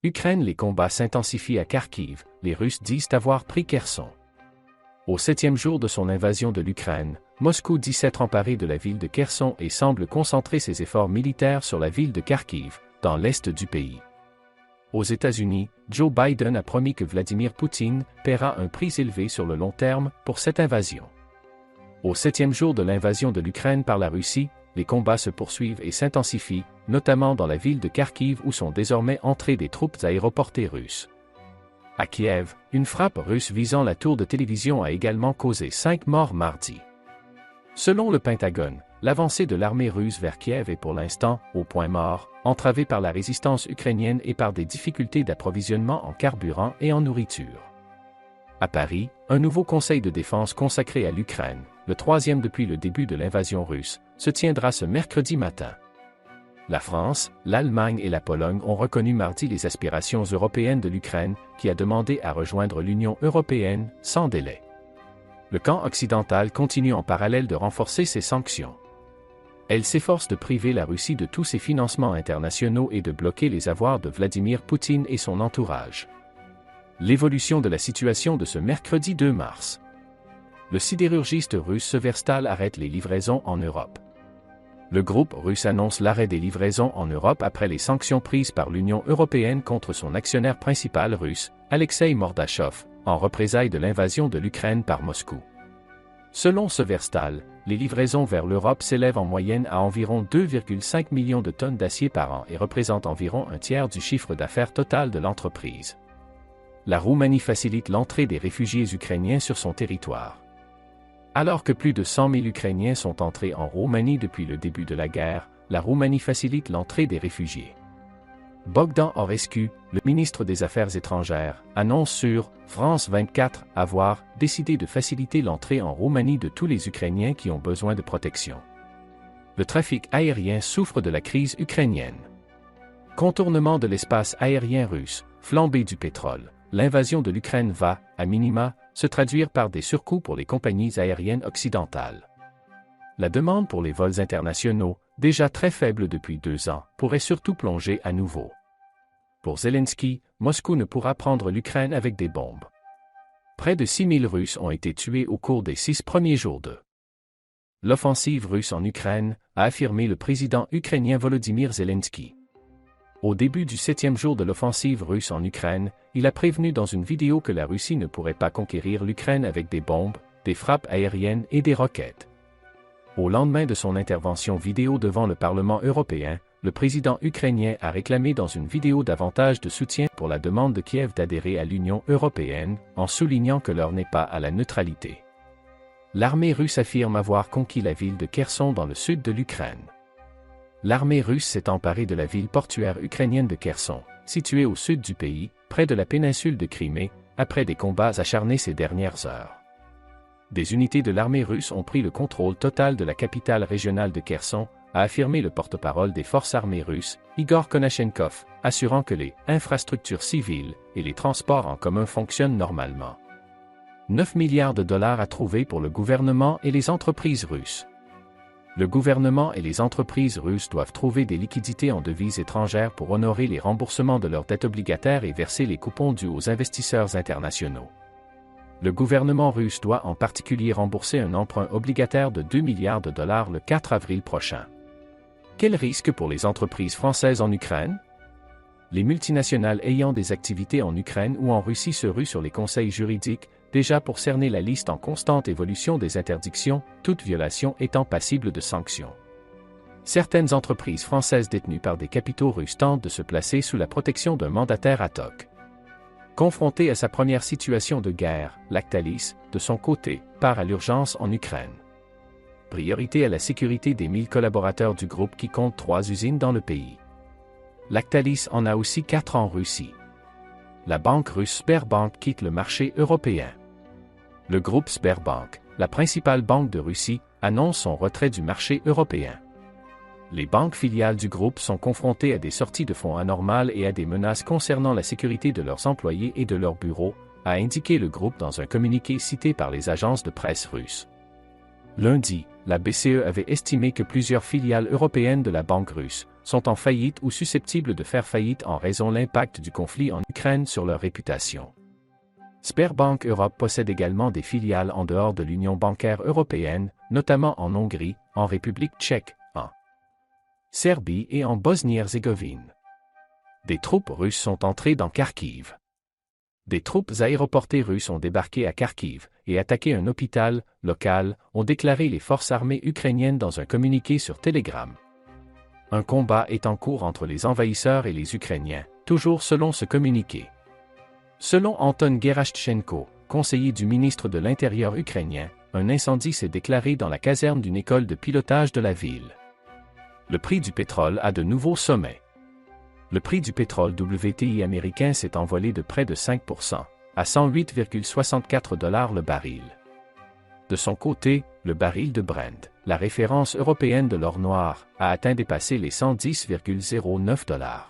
Ukraine, les combats s'intensifient à Kharkiv, les Russes disent avoir pris Kherson. Au 7e jour de son invasion de l'Ukraine, Moscou dit s'être emparé de la ville de Kherson et semble concentrer ses efforts militaires sur la ville de Kharkiv, dans l'est du pays. Aux États-Unis, Joe Biden a promis que Vladimir Poutine paiera un prix élevé sur le long terme pour cette invasion. Au 7e jour de l'invasion de l'Ukraine par la Russie, les combats se poursuivent et s'intensifient, notamment dans la ville de Kharkiv où sont désormais entrées des troupes aéroportées russes. À Kiev, une frappe russe visant la tour de télévision a également causé 5 morts mardi. Selon le Pentagone, l'avancée de l'armée russe vers Kiev est pour l'instant, au point mort, entravée par la résistance ukrainienne et par des difficultés d'approvisionnement en carburant et en nourriture. À Paris, un nouveau conseil de défense consacré à l'Ukraine, le 3e depuis le début de l'invasion russe, se tiendra ce mercredi matin. La France, l'Allemagne et la Pologne ont reconnu mardi les aspirations européennes de l'Ukraine, qui a demandé à rejoindre l'Union européenne sans délai. Le camp occidental continue en parallèle de renforcer ses sanctions. Elle s'efforce de priver la Russie de tous ses financements internationaux et de bloquer les avoirs de Vladimir Poutine et son entourage. L'évolution de la situation de ce mercredi 2 mars. Le sidérurgiste russe Severstal arrête les livraisons en Europe. Le groupe russe annonce l'arrêt des livraisons en Europe après les sanctions prises par l'Union européenne contre son actionnaire principal russe, Alexei Mordachov, en représailles de l'invasion de l'Ukraine par Moscou. Selon Severstal, les livraisons vers l'Europe s'élèvent en moyenne à environ 2,5 millions de tonnes d'acier par an et représentent environ un tiers du chiffre d'affaires total de l'entreprise. La Roumanie facilite l'entrée des réfugiés ukrainiens sur son territoire. Alors que plus de 100 000 Ukrainiens sont entrés en Roumanie depuis le début de la guerre, la Roumanie facilite l'entrée des réfugiés. Bogdan Orescu, le ministre des Affaires étrangères, annonce sur France 24 avoir décidé de faciliter l'entrée en Roumanie de tous les Ukrainiens qui ont besoin de protection. Le trafic aérien souffre de la crise ukrainienne. Contournement de l'espace aérien russe, flambée du pétrole. L'invasion de l'Ukraine va, à minima, se traduire par des surcoûts pour les compagnies aériennes occidentales. La demande pour les vols internationaux, déjà très faible depuis 2 ans, pourrait surtout plonger à nouveau. Pour Zelensky, Moscou ne pourra prendre l'Ukraine avec des bombes. Près de 6 000 Russes ont été tués au cours des 6 premiers jours de l'offensive russe en Ukraine, a affirmé le président ukrainien Volodymyr Zelensky. Au début du 7e jour de l'offensive russe en Ukraine, il a prévenu dans une vidéo que la Russie ne pourrait pas conquérir l'Ukraine avec des bombes, des frappes aériennes et des roquettes. Au lendemain de son intervention vidéo devant le Parlement européen, le président ukrainien a réclamé dans une vidéo davantage de soutien pour la demande de Kiev d'adhérer à l'Union européenne, en soulignant que l'heure n'est pas à la neutralité. L'armée russe affirme avoir conquis la ville de Kherson dans le sud de l'Ukraine. L'armée russe s'est emparée de la ville portuaire ukrainienne de Kherson, située au sud du pays, près de la péninsule de Crimée, après des combats acharnés ces dernières heures. Des unités de l'armée russe ont pris le contrôle total de la capitale régionale de Kherson, a affirmé le porte-parole des forces armées russes, Igor Konashenkov, assurant que les infrastructures civiles et les transports en commun fonctionnent normalement. 9 milliards de dollars à trouver pour le gouvernement et les entreprises russes. Le gouvernement et les entreprises russes doivent trouver des liquidités en devises étrangères pour honorer les remboursements de leurs dettes obligataires et verser les coupons dus aux investisseurs internationaux. Le gouvernement russe doit en particulier rembourser un emprunt obligataire de 2 milliards de dollars le 4 avril prochain. Quel risque pour les entreprises françaises en Ukraine? Les multinationales ayant des activités en Ukraine ou en Russie se ruent sur les conseils juridiques, déjà pour cerner la liste en constante évolution des interdictions, toute violation étant passible de sanctions. Certaines entreprises françaises détenues par des capitaux russes tentent de se placer sous la protection d'un mandataire ad hoc. Confronté à sa première situation de guerre, Lactalis, de son côté, part à l'urgence en Ukraine. Priorité à la sécurité des 1000 collaborateurs du groupe qui compte 3 usines dans le pays. Lactalis en a aussi 4 en Russie. La banque russe Sberbank quitte le marché européen. Le groupe Sberbank, la principale banque de Russie, annonce son retrait du marché européen. Les banques filiales du groupe sont confrontées à des sorties de fonds anormales et à des menaces concernant la sécurité de leurs employés et de leurs bureaux, a indiqué le groupe dans un communiqué cité par les agences de presse russes. Lundi, la BCE avait estimé que plusieurs filiales européennes de la banque russe, sont en faillite ou susceptibles de faire faillite en raison de l'impact du conflit en Ukraine sur leur réputation. Sberbank Europe possède également des filiales en dehors de l'Union bancaire européenne, notamment en Hongrie, en République tchèque, en Serbie et en Bosnie-Herzégovine. Des troupes russes sont entrées dans Kharkiv. Des troupes aéroportées russes ont débarqué à Kharkiv et attaqué un hôpital local, ont déclaré les forces armées ukrainiennes dans un communiqué sur Telegram. Un combat est en cours entre les envahisseurs et les Ukrainiens, toujours selon ce communiqué. Selon Anton Gerashchenko, conseiller du ministre de l'Intérieur ukrainien, un incendie s'est déclaré dans la caserne d'une école de pilotage de la ville. Le prix du pétrole a de nouveaux sommets. Le prix du pétrole WTI américain s'est envolé de près de 5%, à 108,64 $ le baril. De son côté, le baril de Brent, la référence européenne de l'or noir, a dépassé les 110,09 $.